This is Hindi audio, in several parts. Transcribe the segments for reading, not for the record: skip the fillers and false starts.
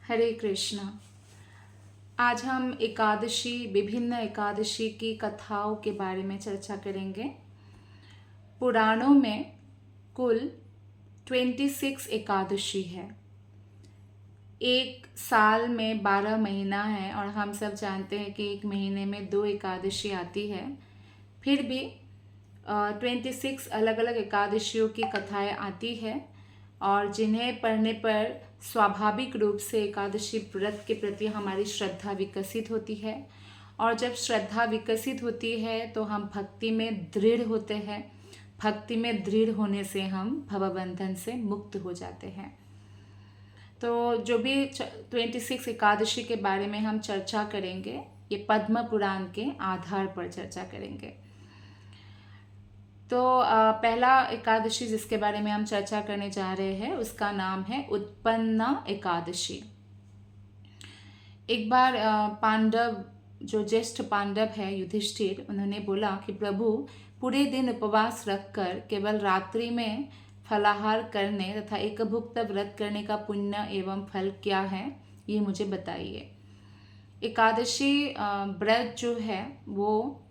हरे कृष्णा। आज हम एकादशी, विभिन्न एकादशी की कथाओं के बारे में चर्चा करेंगे। पुराणों में कुल 26 एकादशी है। एक साल में 12 महीना है और हम सब जानते हैं कि एक महीने में 2 एकादशी आती है। फिर भी 26 अलग अलग एकादशियों की कथाएं आती है और जिन्हें पढ़ने पर स्वाभाविक रूप से एकादशी व्रत के प्रति हमारी श्रद्धा विकसित होती है। और जब श्रद्धा विकसित होती है तो हम भक्ति में दृढ़ होते हैं। भक्ति में दृढ़ होने से हम भवबंधन से मुक्त हो जाते हैं। तो जो भी 26 एकादशी के बारे में हम चर्चा करेंगे, ये पद्म पुराण के आधार पर चर्चा करेंगे। तो पहला एकादशी जिसके बारे में हम चर्चा करने जा रहे हैं उसका नाम है उत्पन्ना एकादशी। एक बार पांडव, जो ज्येष्ठ पांडव है युधिष्ठिर, उन्होंने बोला कि प्रभु, पूरे दिन उपवास रखकर केवल रात्रि में फलाहार करने तथा एकभुक्त व्रत करने का पुण्य एवं फल क्या है, ये मुझे बताइए। एकादशी व्रत जो है वो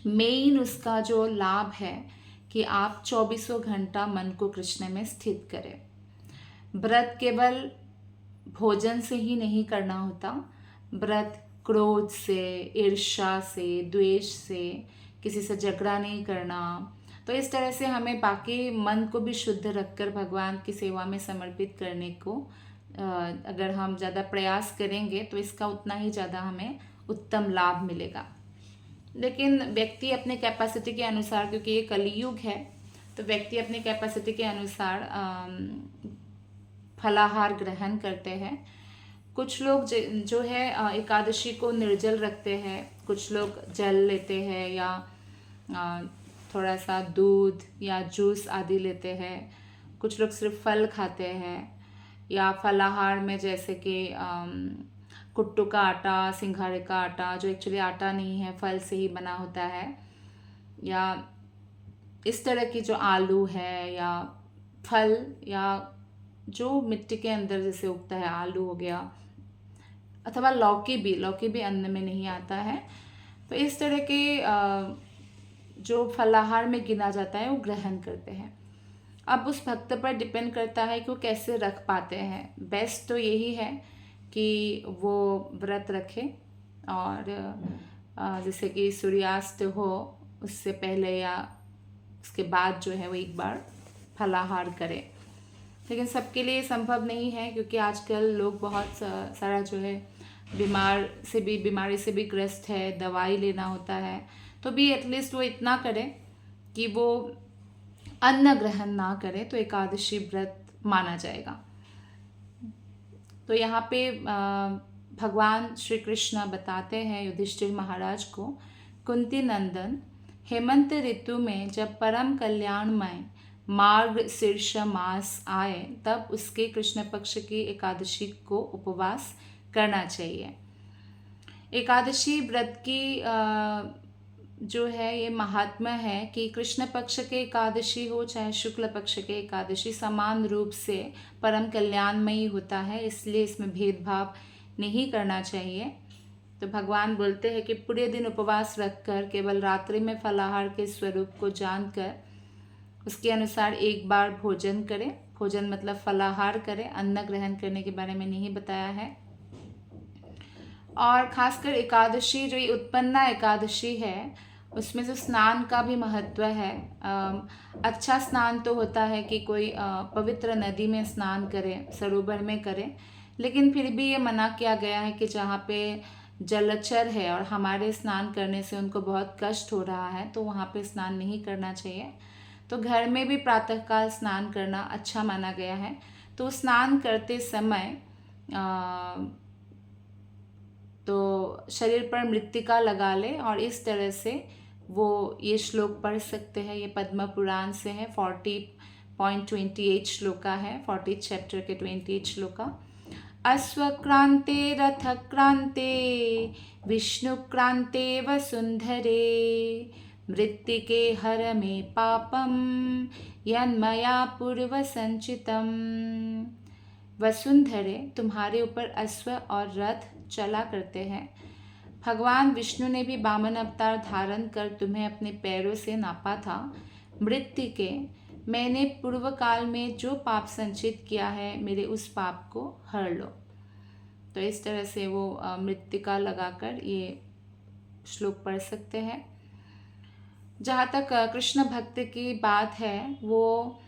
मेन उसका जो लाभ है कि आप 24 घंटा मन को कृष्ण में स्थित करें। व्रत केवल भोजन से ही नहीं करना होता। व्रत क्रोध से, ईर्ष्या से, द्वेष से, किसी से झगड़ा नहीं करना। तो इस तरह से हमें बाकी मन को भी शुद्ध रखकर भगवान की सेवा में समर्पित करने को अगर हम ज़्यादा प्रयास करेंगे तो इसका उतना ही ज़्यादा हमें उत्तम लाभ मिलेगा। लेकिन व्यक्ति अपने कैपेसिटी के अनुसार, क्योंकि ये कलियुग है, तो व्यक्ति अपने कैपेसिटी के अनुसार फलाहार ग्रहण करते हैं। कुछ लोग जो है एकादशी को निर्जल रखते हैं, कुछ लोग जल लेते हैं या थोड़ा सा दूध या जूस आदि लेते हैं। कुछ लोग सिर्फ फल खाते हैं या फलाहार में जैसे कि कुट्टू का आटा, सिंघाड़े का आटा, जो एक्चुअली आटा नहीं है, फल से ही बना होता है, या इस तरह की जो आलू है या फल या जो मिट्टी के अंदर जैसे उगता है, आलू हो गया, अथवा लौकी भी अन्न में नहीं आता है। तो इस तरह के जो फलाहार में गिना जाता है वो ग्रहण करते हैं। अब उस भक्त पर डिपेंड करता है कि वो कैसे रख पाते हैं। बेस्ट तो यही है कि वो व्रत रखे और जैसे कि सूर्यास्त हो उससे पहले या उसके बाद जो है वो एक बार फलाहार करें। लेकिन सबके लिए संभव नहीं है, क्योंकि आजकल लोग बहुत सारा जो है बीमारी से भी ग्रस्त है, दवाई लेना होता है। तो भी एटलीस्ट वो इतना करें कि वो अन्न ग्रहण ना करे तो एकादशी व्रत माना जाएगा। तो यहाँ पे भगवान श्री कृष्ण बताते हैं युधिष्ठिर महाराज को, कुंती नंदन, हेमंत ऋतु में जब परम कल्याणमय मार्ग शीर्ष मास आए तब उसके कृष्ण पक्ष की एकादशी को उपवास करना चाहिए। एकादशी व्रत की जो है ये महात्मा है कि कृष्ण पक्ष के एकादशी हो चाहे शुक्ल पक्ष के एकादशी, समान रूप से परम कल्याणमयी होता है, इसलिए इसमें भेदभाव नहीं करना चाहिए। तो भगवान बोलते हैं कि पूरे दिन उपवास रखकर केवल रात्रि में फलाहार के स्वरूप को जानकर उसके अनुसार एक बार भोजन करें। भोजन मतलब फलाहार करें, अन्न ग्रहण करने के बारे में नहीं बताया है। और खासकर एकादशी, जो ये उत्पन्ना एकादशी है, उसमें जो स्नान का भी महत्व है। अच्छा स्नान तो होता है कि कोई पवित्र नदी में स्नान करे, सरोवर में करे, लेकिन फिर भी ये मना किया गया है कि जहाँ पे जलचर है और हमारे स्नान करने से उनको बहुत कष्ट हो रहा है तो वहाँ पे स्नान नहीं करना चाहिए। तो घर में भी प्रातःकाल स्नान करना अच्छा माना गया है। तो स्नान करते समय तो शरीर पर मृत्तिका लगा ले और इस तरह से वो ये श्लोक पढ़ सकते हैं। ये पद्म पुराण से है, 40.28 श्लोका है, 40 चैप्टर के 28 श्लोका। अश्वक्रांते रथक्रांते विष्णुक्रांते वसुंधरे मृत्तिके हर मे पापम यन्मया पूर्व संचितम। वसुंधरे तुम्हारे ऊपर अश्व और रथ चला करते हैं। भगवान विष्णु ने भी वामन अवतार धारण कर तुम्हें अपने पैरों से नापा था। मृत्तिके, मैंने पूर्व काल में जो पाप संचित किया है मेरे उस पाप को हर लो। तो इस तरह से वो मृत्तिका लगाकर ये श्लोक पढ़ सकते हैं। जहाँ तक कृष्ण भक्त की बात है, वो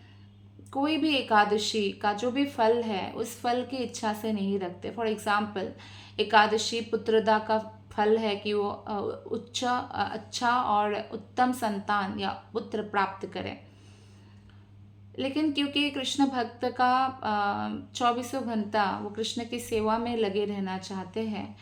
कोई भी एकादशी का जो भी फल है उस फल की इच्छा से नहीं रखते। फॉर एग्जाम्पल, एकादशी पुत्रदा का फल है कि वो अच्छा और उत्तम संतान या पुत्र प्राप्त करें। लेकिन क्योंकि कृष्ण भक्त का 24 घंटा वो कृष्ण की सेवा में लगे रहना चाहते हैं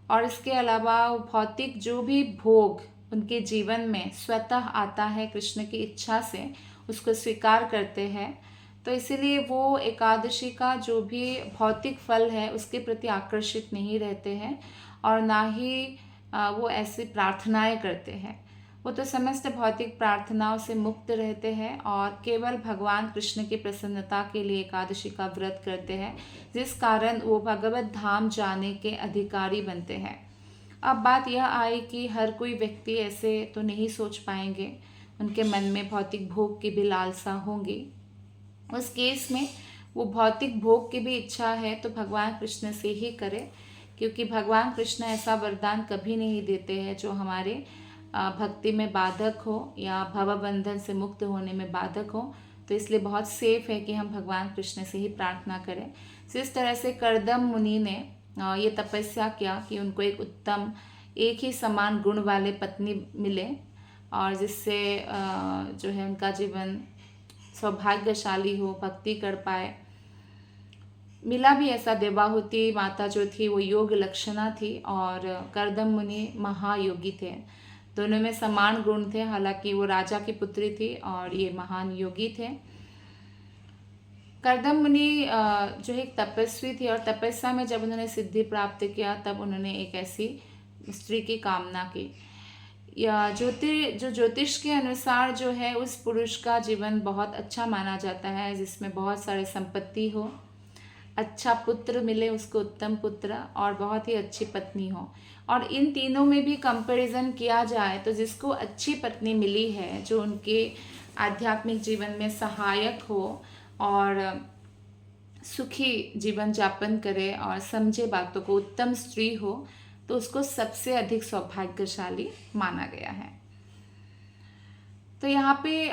और इसके अलावा वो भौतिक जो भी भोग उनके जीवन में स्वतः आता है कृष्ण की इच्छा से उसको स्वीकार करते हैं, तो इसीलिए वो एकादशी का जो भी भौतिक फल है उसके प्रति आकर्षित नहीं रहते हैं और ना ही वो ऐसी प्रार्थनाएं करते हैं। वो तो समस्त भौतिक प्रार्थनाओं से मुक्त रहते हैं और केवल भगवान कृष्ण की प्रसन्नता के लिए एकादशी का व्रत करते हैं, जिस कारण वो भगवत धाम जाने के अधिकारी बनते हैं। अब बात यह आई कि हर कोई व्यक्ति ऐसे तो नहीं सोच पाएंगे, उनके मन में भौतिक भोग की भी लालसा होंगी। उस केस में वो भौतिक भोग की भी इच्छा है तो भगवान कृष्ण से ही करे, क्योंकि भगवान कृष्ण ऐसा वरदान कभी नहीं देते हैं जो हमारे भक्ति में बाधक हो या भवबंधन से मुक्त होने में बाधक हो। तो इसलिए बहुत सेफ है कि हम भगवान कृष्ण से ही प्रार्थना करें। जिस तरह से कर्दम मुनि ने ये तपस्या किया कि उनको एक उत्तम एक ही समान गुण वाले पत्नी मिले और जिससे जो है उनका जीवन सौभाग्यशाली हो, भक्ति कर पाए। मिला भी ऐसा। देवाहुति माता जो थी वो योग लक्षणा थी और कर्दम मुनि महायोगी थे। दोनों में समान गुण थे, हालांकि वो राजा की पुत्री थी और ये महान योगी थे। कर्दम मुनि जो एक तपस्वी थी और तपस्या में जब उन्होंने सिद्धि प्राप्त किया तब उन्होंने एक ऐसी स्त्री की कामना की। या ज्योतिष के अनुसार जो है उस पुरुष का जीवन बहुत अच्छा माना जाता है, जिसमें बहुत सारे संपत्ति हो, अच्छा पुत्र मिले उसको, उत्तम पुत्र, और बहुत ही अच्छी पत्नी हो। और इन तीनों में भी कंपैरिजन किया जाए तो जिसको अच्छी पत्नी मिली है, जो उनके आध्यात्मिक जीवन में सहायक हो और सुखी जीवन यापन करे और समझे बातों को, उत्तम स्त्री हो, तो उसको सबसे अधिक सौभाग्यशाली माना गया है। तो यहाँ पे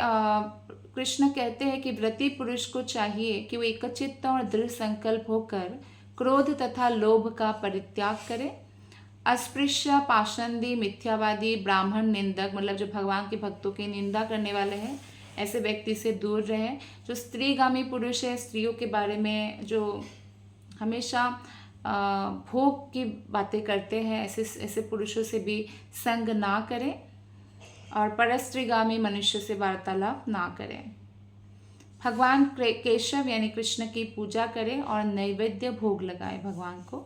कृष्ण कहते हैं कि व्रती पुरुष को चाहिए कि वो एकचित्त और दृढ़ संकल्प होकर क्रोध तथा लोभ का परित्याग करे। अस्पृश्य, पाषंडी, मिथ्यावादी, ब्राह्मण निंदक, मतलब जो भगवान के भक्तों की निंदा करने वाले हैं, ऐसे व्यक्ति से दूर रहे। जो स्त्रीगामी पुरुष है, स्त्रियों के बारे में जो हमेशा भोग की बातें करते हैं, ऐसे पुरुषों से भी संग ना करें और परस्त्रीगामी मनुष्य से वार्तालाप ना करें। भगवान केशव यानी कृष्ण की पूजा करें और नैवेद्य भोग लगाए भगवान को।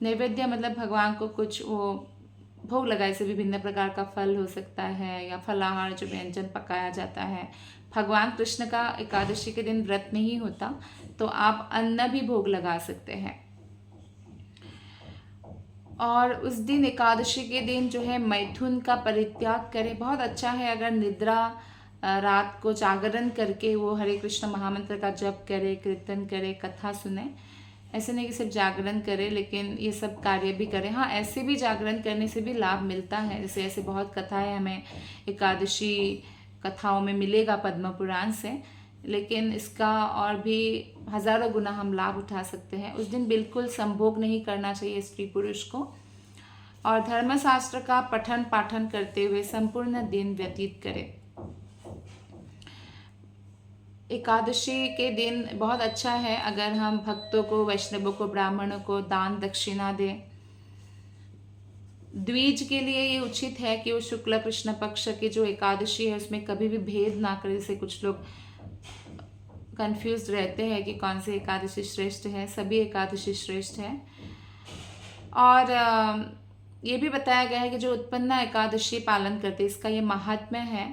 नैवेद्य मतलब भगवान को कुछ वो भोग लगाए से विभिन्न प्रकार का फल हो सकता है या फलाहार जो व्यंजन पकाया जाता है। भगवान कृष्ण का एकादशी के दिन व्रत नहीं होता तो आप अन्न भी भोग लगा सकते हैं। और उस दिन एकादशी के दिन जो है मैथुन का परित्याग करें। बहुत अच्छा है अगर निद्रा रात को जागरण करके वो हरे कृष्ण महामंत्र का जप करे, कीर्तन करे, कथा सुने। ऐसे नहीं कि सिर्फ जागरण करे, लेकिन ये सब कार्य भी करें। हाँ, ऐसे भी जागरण करने से भी लाभ मिलता है। जैसे ऐसे बहुत कथाएं हमें एकादशी कथाओं में मिलेगा पद्म पुराण से, लेकिन इसका और भी हजारों गुना हम लाभ उठा सकते हैं। उस दिन बिल्कुल संभोग नहीं करना चाहिए स्त्री पुरुष को और धर्मशास्त्र का पठन पाठन करते हुए संपूर्ण दिन व्यतीत करें। एकादशी के दिन बहुत अच्छा है अगर हम भक्तों को, वैष्णवों को, ब्राह्मणों को दान दक्षिणा दें। द्विज के लिए ये उचित है कि वो शुक्ल कृष्ण पक्ष की जो एकादशी है उसमें कभी भी भेद ना करें। जैसे कुछ लोग कंफ्यूज रहते हैं कि कौन सी एकादशी श्रेष्ठ है। सभी एकादशी श्रेष्ठ है। और ये भी बताया गया है कि जो उत्पन्न एकादशी पालन करते, इसका ये महात्म्य है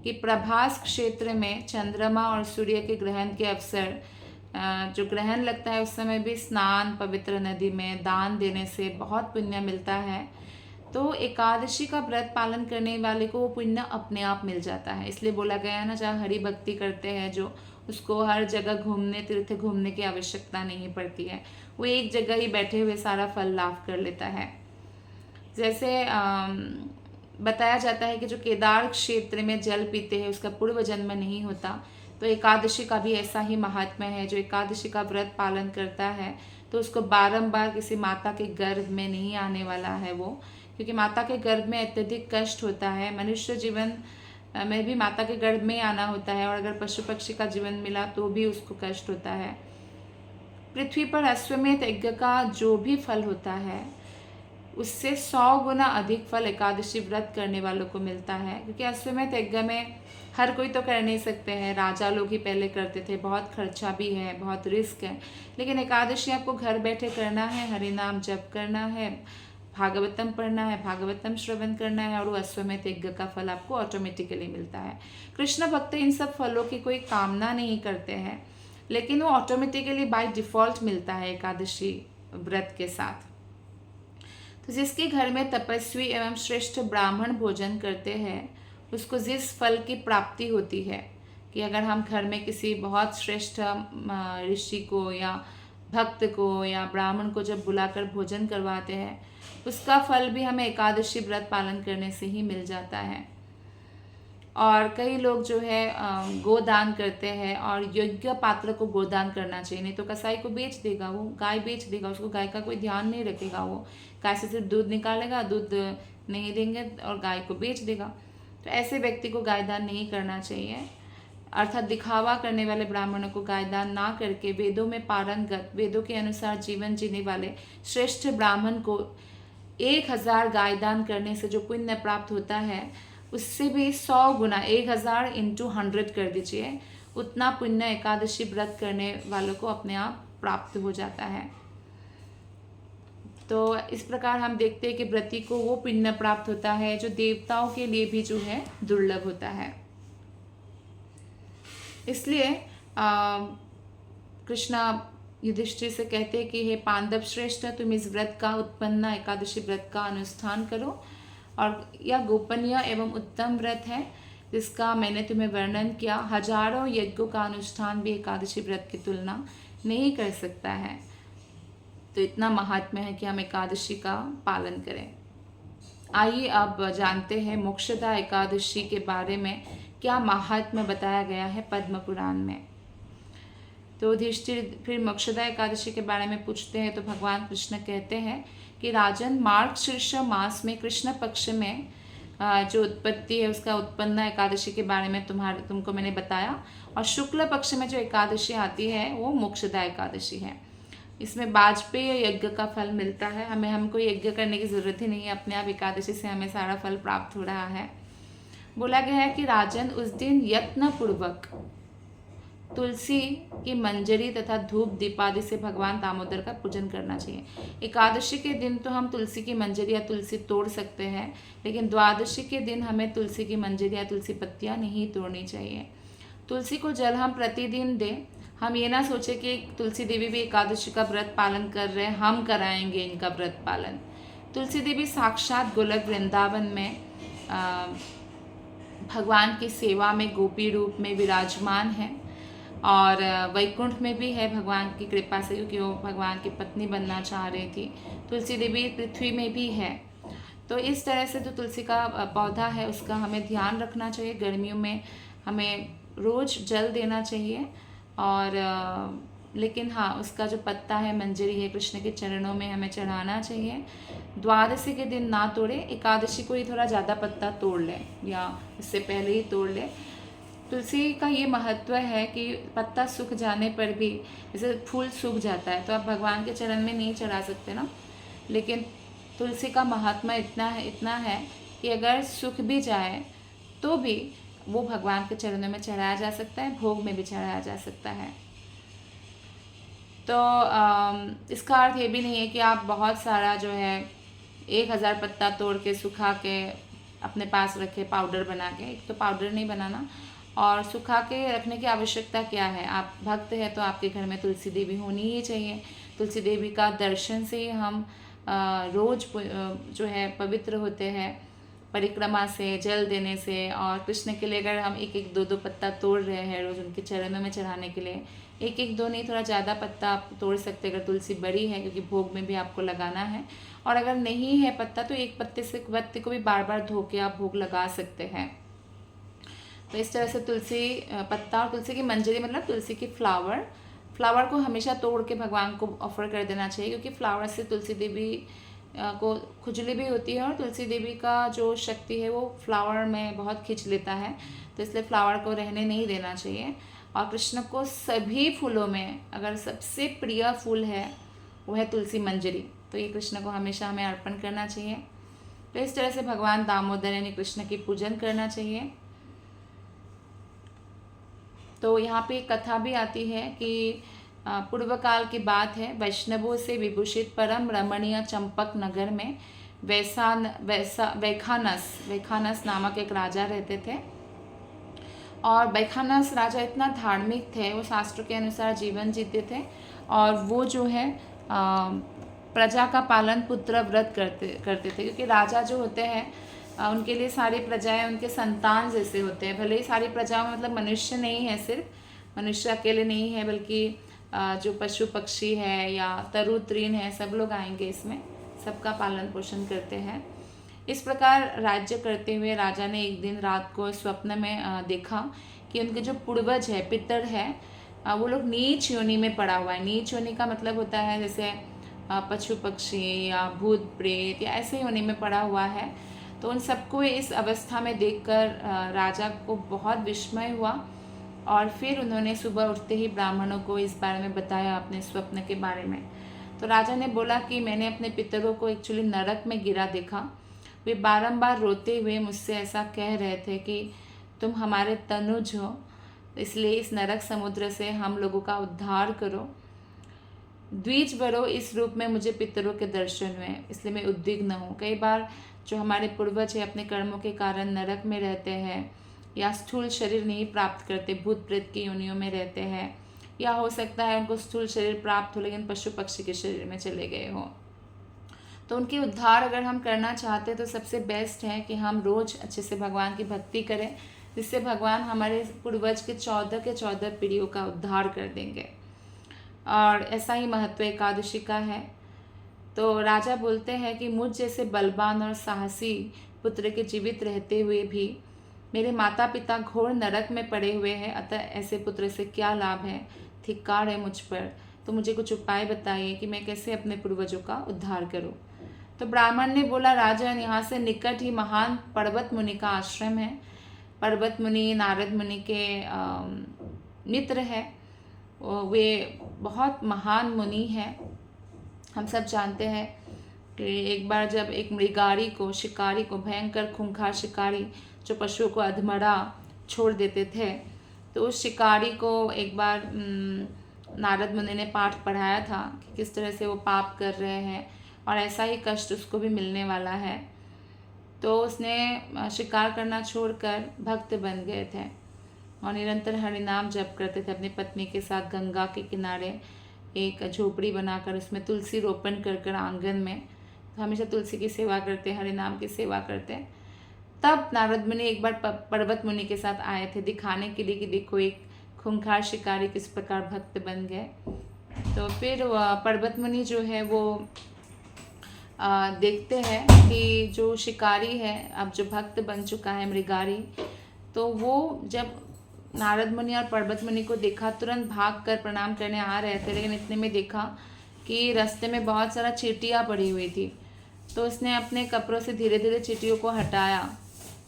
कि प्रभास क्षेत्र में चंद्रमा और सूर्य के ग्रहण के अवसर जो ग्रहण लगता है उस समय भी स्नान पवित्र नदी में दान देने से बहुत पुण्य मिलता है। तो एकादशी का व्रत पालन करने वाले को वो पुण्य अपने आप मिल जाता है। इसलिए बोला गया है ना, जहाँ हरि भक्ति करते हैं जो, उसको हर जगह घूमने तीर्थ घूमने की आवश्यकता नहीं पड़ती है, वो एक जगह ही बैठे हुए सारा फल लाभ कर लेता है। जैसे बताया जाता है कि जो केदार क्षेत्र में जल पीते हैं उसका पूर्व जन्म नहीं होता, तो एकादशी का भी ऐसा ही महात्म्य है। जो एकादशी का व्रत पालन करता है तो उसको बारंबार किसी माता के गर्भ में नहीं आने वाला है वो, क्योंकि माता के गर्भ में अत्यधिक कष्ट होता है। मनुष्य जीवन में भी माता के गर्भ में आना होता है, और अगर पशु पक्षी का जीवन मिला तो भी उसको कष्ट होता है। पृथ्वी पर अश्वमेध यज्ञ का जो भी फल होता है उससे 100 गुना अधिक फल एकादशी व्रत करने वालों को मिलता है, क्योंकि अश्वमेध यज्ञ में हर कोई तो कर नहीं सकते हैं, राजा लोग ही पहले करते थे, बहुत खर्चा भी है, बहुत रिस्क है। लेकिन एकादशी आपको घर बैठे करना है, हरि नाम जप करना है, भागवतम पढ़ना है, भागवतम श्रवण करना है, और वो अश्वमेध यज्ञ का फल आपको ऑटोमेटिकली मिलता है। कृष्ण भक्त इन सब फलों की कोई कामना नहीं करते हैं, लेकिन वो ऑटोमेटिकली बाय डिफॉल्ट मिलता है एकादशी व्रत के साथ। तो जिसके घर में तपस्वी एवं श्रेष्ठ ब्राह्मण भोजन करते हैं उसको जिस फल की प्राप्ति होती है, कि अगर हम घर में किसी बहुत श्रेष्ठ ऋषि को या भक्त को या ब्राह्मण को जब बुलाकर भोजन करवाते हैं, उसका फल भी हमें एकादशी व्रत पालन करने से ही मिल जाता है। और कई लोग जो है गोदान करते हैं, और योग्य पात्र को गोदान करना चाहिए, नहीं तो कसाई को बेच देगा, वो गाय बेच देगा, उसको गाय का कोई ध्यान नहीं रखेगा, वो गाय से सिर्फ दूध निकालेगा, दूध नहीं देंगे और गाय को बेच देगा। तो ऐसे व्यक्ति को गायदान नहीं करना चाहिए। अर्थात दिखावा करने वाले ब्राह्मणों को गायदान ना करके वेदों में पारंगत, वेदों के अनुसार जीवन जीने वाले श्रेष्ठ ब्राह्मण को 1000 गायदान करने से जो पुण्य प्राप्त होता है उससे भी 100 गुना 1000 × 100 कर दीजिए, उतना पुण्य एकादशी व्रत करने वालों को अपने आप प्राप्त हो जाता है। तो इस प्रकार हम देखते हैं कि व्रती को वो पुण्य प्राप्त होता है जो देवताओं के लिए भी जो है दुर्लभ होता है। इसलिए कृष्णा युधिष्ठिर से कहते हैं कि हे पांडव श्रेष्ठ, तुम इस व्रत का उत्पन्न एकादशी व्रत का अनुष्ठान करो, और यह गोपनीय एवं उत्तम व्रत है जिसका मैंने तुम्हें वर्णन किया। हजारों यज्ञों का अनुष्ठान भी एकादशी व्रत की तुलना नहीं कर सकता है। तो इतना महात्म्य है कि हम एकादशी का पालन करें। आइए अब जानते हैं मोक्षदा एकादशी के बारे में क्या महात्म्य बताया गया है पद्म पुराण में। तो युधिष्ठिर फिर मोक्षदा एकादशी के बारे में पूछते हैं, तो भगवान कृष्ण कहते हैं कि राजन, मार्गशीर्ष मास में कृष्ण पक्ष में जो उत्पत्ति है उसका उत्पन्न एकादशी के बारे में तुमको मैंने बताया, और शुक्ल पक्ष में जो एकादशी आती है वो मोक्षदा एकादशी है। इसमें वाजपेय यज्ञ का फल मिलता है, हमको यज्ञ करने की जरूरत ही नहीं है, अपने आप एकादशी से हमें सारा फल प्राप्त हो रहा है। बोला गया है कि राजन, उस दिन यत्न पूर्वक तुलसी की मंजरी तथा धूप दीपादि से भगवान दामोदर का पूजन करना चाहिए। एकादशी के दिन तो हम तुलसी की मंजरी या तुलसी तोड़ सकते हैं, लेकिन द्वादशी के दिन हमें तुलसी की मंजरी या तुलसी पत्तियां नहीं तोड़नी चाहिए। तुलसी को जल हम प्रतिदिन दें। हम ये ना सोचे कि तुलसी देवी भी एकादशी का व्रत पालन कर रहे हैं, हम कराएंगे इनका व्रत पालन। तुलसी देवी साक्षात गोलक वृंदावन में भगवान की सेवा में गोपी रूप में विराजमान है, और वैकुंठ में भी है भगवान की कृपा से, क्योंकि वो भगवान की पत्नी बनना चाह रही थी। तुलसी देवी पृथ्वी में भी है। तो इस तरह से जो तुलसी का पौधा है उसका हमें ध्यान रखना चाहिए। गर्मियों में हमें रोज़ जल देना चाहिए, और लेकिन हाँ, उसका जो पत्ता है, मंजरी है, कृष्ण के चरणों में हमें चढ़ाना चाहिए। द्वादशी के दिन ना तोड़े, एकादशी को ही थोड़ा ज़्यादा पत्ता तोड़ लें या इससे पहले ही तोड़ लें। तुलसी का ये महत्व है कि पत्ता सूख जाने पर भी, जैसे फूल सूख जाता है तो आप भगवान के चरण में नहीं चढ़ा सकते ना, लेकिन तुलसी का महात्मा इतना है कि अगर सूख भी जाए तो भी वो भगवान के चरणों में चढ़ाया जा सकता है, भोग में भी चढ़ाया जा सकता है। तो इसका अर्थ ये भी नहीं है कि आप बहुत सारा जो है 1000 पत्ता तोड़ के सुखा के अपने पास रखे पाउडर बना के। एक तो पाउडर नहीं बनाना, और सुखा के रखने की आवश्यकता क्या है। आप भक्त हैं तो आपके घर में तुलसी देवी होनी ही चाहिए। तुलसी देवी का दर्शन से ही हम रोज जो है पवित्र होते हैं, परिक्रमा से, जल देने से। और कृष्ण के लिए अगर हम एक एक दो दो पत्ता तोड़ रहे हैं रोज उनके चरणों में चढ़ाने के लिए, एक एक दो नहीं, थोड़ा ज़्यादा पत्ता आप तोड़ सकते हैं अगर तुलसी बड़ी है, क्योंकि भोग में भी आपको लगाना है। और अगर नहीं है पत्ता तो एक पत्ते को भी बार बार धो के आप भोग लगा सकते हैं। तो इस तरह से तुलसी पत्ता और तुलसी की मंजरी, मतलब तुलसी की फ्लावर को हमेशा तोड़ के भगवान को ऑफर कर देना चाहिए, क्योंकि फ्लावर से तुलसी देवी को खुजली भी होती है और तुलसी देवी का जो शक्ति है वो फ्लावर में बहुत खींच लेता है। तो इसलिए फ्लावर को रहने नहीं देना चाहिए। और कृष्ण को सभी फूलों में अगर सबसे प्रिय फूल है वो है तुलसी मंजरी, तो ये कृष्ण को हमेशा हमें अर्पण करना चाहिए। तो इस तरह से भगवान दामोदर यानी कृष्ण की पूजन करना चाहिए। तो यहाँ पे कथा भी आती है कि पूर्व काल की बात है, वैष्णवों से विभूषित परम रमणीय चंपक नगर में वैखानस नामक एक राजा रहते थे। और वैखानस राजा इतना धार्मिक थे, वो शास्त्रों के अनुसार जीवन जीते थे। और वो जो है प्रजा का पालन पुत्र व्रत करते थे, क्योंकि राजा जो होते हैं उनके लिए सारी प्रजाएं उनके संतान जैसे होते हैं। भले ही सारी प्रजाओं में मतलब मनुष्य नहीं है, सिर्फ मनुष्य अकेले नहीं है, बल्कि जो पशु पक्षी है या तरु तृण है, सब लोग आएंगे इसमें, सबका पालन पोषण करते हैं। इस प्रकार राज्य करते हुए राजा ने एक दिन रात को स्वप्न में देखा कि उनके जो पूर्वज है, पितर है, वो लोग नीच योनि में पड़ा हुआ है। नीच योनि का मतलब होता है जैसे पशु पक्षी या भूत प्रेत या ऐसे योनि में पड़ा हुआ है। तो उन सबको इस अवस्था में देखकर राजा को बहुत विस्मय हुआ। और फिर उन्होंने सुबह उठते ही ब्राह्मणों को इस बारे में बताया, अपने स्वप्न के बारे में। तो राजा ने बोला कि मैंने अपने पितरों को एक्चुअली नरक में गिरा देखा। वे बारंबार रोते हुए मुझसे ऐसा कह रहे थे कि तुम हमारे तनुज हो, इसलिए इस नरक समुद्र से हम लोगों का उद्धार करो। द्विज बरो इस रूप में मुझे पितरों के दर्शन हुए, इसलिए मैं उद्विग्न हूँ। कई बार जो हमारे पूर्वज है अपने कर्मों के कारण नरक में रहते हैं या स्थूल शरीर नहीं प्राप्त करते, भूत प्रेत की योनियों में रहते हैं, या हो सकता है उनको स्थूल शरीर प्राप्त हो लेकिन पशु पक्षी के शरीर में चले गए हो। तो उनकी उद्धार अगर हम करना चाहते हैं तो सबसे बेस्ट है कि हम रोज अच्छे से भगवान की भक्ति करें, जिससे भगवान हमारे पूर्वज के 14 पीढ़ियों का उद्धार कर देंगे। और ऐसा ही महत्व एकादशी का है। तो राजा बोलते हैं कि मुझ जैसे बलवान और साहसी पुत्र के जीवित रहते हुए भी मेरे माता पिता घोर नरक में पड़े हुए हैं, अतः ऐसे पुत्र से क्या लाभ है, धिक्कार है मुझ पर। तो मुझे कुछ उपाय बताइए कि मैं कैसे अपने पूर्वजों का उद्धार करूं। तो ब्राह्मण ने बोला, राजन, यहाँ से निकट ही महान पर्वत मुनि का आश्रम है। पर्वत मुनि नारद मुनि के मित्र है, वे बहुत महान मुनि हैं। हम सब जानते हैं कि एक बार जब एक मृगारी को, शिकारी को, भयंकर खूंखार शिकारी जो पशुओं को अधमरा छोड़ देते थे, तो उस शिकारी को एक बार नारद मुनि ने पाठ पढ़ाया था कि किस तरह से वो पाप कर रहे हैं और ऐसा ही कष्ट उसको भी मिलने वाला है। तो उसने शिकार करना छोड़कर भक्त बन गए थे और निरंतर हरिनाम जप करते थे। अपनी पत्नी के साथ गंगा के किनारे एक झोपड़ी बनाकर उसमें तुलसी रोपण कर आंगन में तो हमेशा तुलसी की सेवा करते, हरिनाम की सेवा करते। तब नारद मुनि एक बार पर्वत मुनि के साथ आए थे दिखाने के लिए कि देखो एक खूंखार शिकारी किस प्रकार भक्त बन गए। तो फिर पर्वत मुनि जो है वो देखते हैं कि जो शिकारी है अब जो भक्त बन चुका है मृगारी, तो वो जब नारद मुनि और पर्वत मुनि को देखा तुरंत भाग कर प्रणाम करने आ रहे थे, लेकिन इतने में देखा कि रास्ते में बहुत सारा चींटियाँ पड़ी हुई थी। तो उसने अपने कपड़ों से धीरे धीरे चींटियों को हटाया,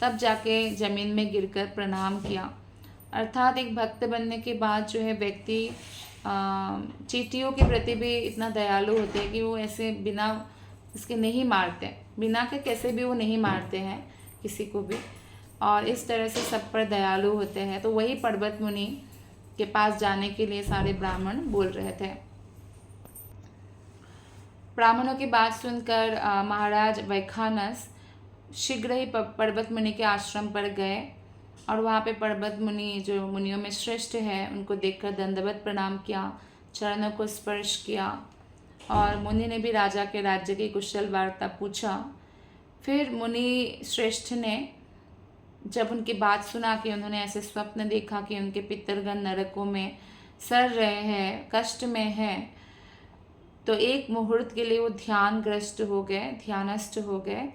तब जाके जमीन में गिरकर प्रणाम किया। अर्थात एक भक्त बनने के बाद जो है व्यक्ति चींटियों के प्रति भी इतना दयालु होते हैं कि वो ऐसे बिना इसके नहीं मारते, बिना के कैसे भी वो नहीं मारते हैं किसी को भी, और इस तरह से सब पर दयालु होते हैं। तो वही पर्वत मुनि के पास जाने के लिए सारे ब्राह्मण बोल रहे थे। ब्राह्मणों की बात सुनकर महाराज वैखानस शीघ्र ही पर्वत मुनि के आश्रम पर गए और वहाँ पे पर्वत मुनि जो मुनियों में श्रेष्ठ है उनको देखकर दंडवत प्रणाम किया, चरणों को स्पर्श किया और मुनि ने भी राजा के राज्य की कुशल वार्ता पूछा। फिर मुनि श्रेष्ठ ने जब उनकी बात सुना कि उन्होंने ऐसे स्वप्न देखा कि उनके पितरगण नरकों में सड़ रहे हैं, कष्ट में हैं, तो एक मुहूर्त के लिए वो ध्यानग्रस्त हो गए, ध्यानस्थ हो गए।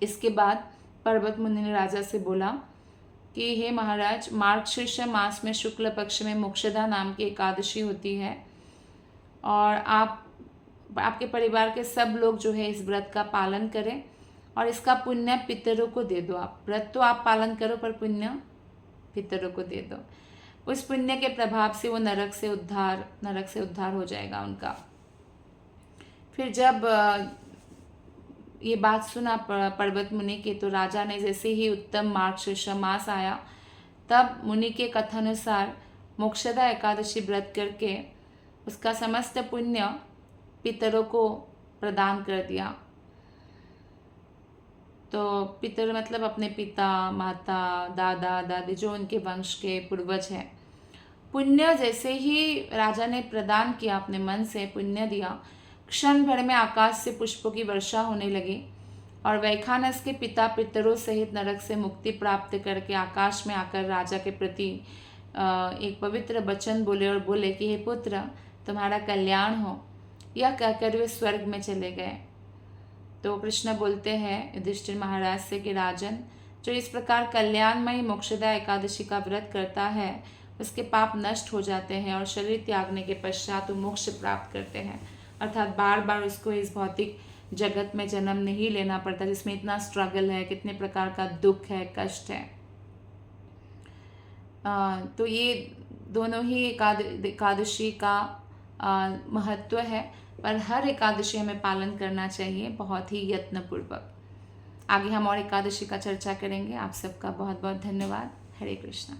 इसके बाद पर्वत मुनि ने राजा से बोला कि हे महाराज, मार्गशीर्ष मास में शुक्ल पक्ष में मोक्षदा नाम की एकादशी होती है और आपके परिवार के सब लोग जो है इस व्रत का पालन करें और इसका पुण्य पितरों को दे दो। आप व्रत तो आप पालन करो पर पुण्य पितरों को दे दो। उस पुण्य के प्रभाव से वो नरक से उद्धार हो जाएगा उनका। फिर जब ये बात सुना पर्वत मुनि के, तो राजा ने जैसे ही उत्तम मार्गशीर्ष मास आया तब मुनि के कथानुसार मोक्षदा एकादशी व्रत करके उसका समस्त पुण्य पितरों को प्रदान कर दिया। तो पितर मतलब अपने पिता, माता, दादा, दादी, जो उनके वंश के पूर्वज हैं। पुण्य जैसे ही राजा ने प्रदान किया, अपने मन से पुण्य दिया, क्षण भर में आकाश से पुष्पों की वर्षा होने लगी और वैखानस के पिता पितरों सहित नरक से मुक्ति प्राप्त करके आकाश में आकर राजा के प्रति एक पवित्र वचन बोले और बोले कि हे पुत्र, तुम्हारा कल्याण हो। यह कहकर वे स्वर्ग में चले गए। तो कृष्ण बोलते हैं युधिष्ठिर महाराज से कि राजन, जो इस प्रकार कल्याणमयी मोक्षदा एकादशी का व्रत करता है उसके पाप नष्ट हो जाते हैं और शरीर त्यागने के पश्चात वो मोक्ष प्राप्त करते हैं। अर्थात बार बार उसको इस भौतिक जगत में जन्म नहीं लेना पड़ता जिसमें इतना स्ट्रगल है, कितने प्रकार का दुख है, कष्ट है। तो ये दोनों ही एकादशी का महत्व है, पर हर एकादशी हमें पालन करना चाहिए बहुत ही यत्नपूर्वक। आगे हम और एकादशी का चर्चा करेंगे। आप सबका बहुत बहुत धन्यवाद। हरे कृष्णा।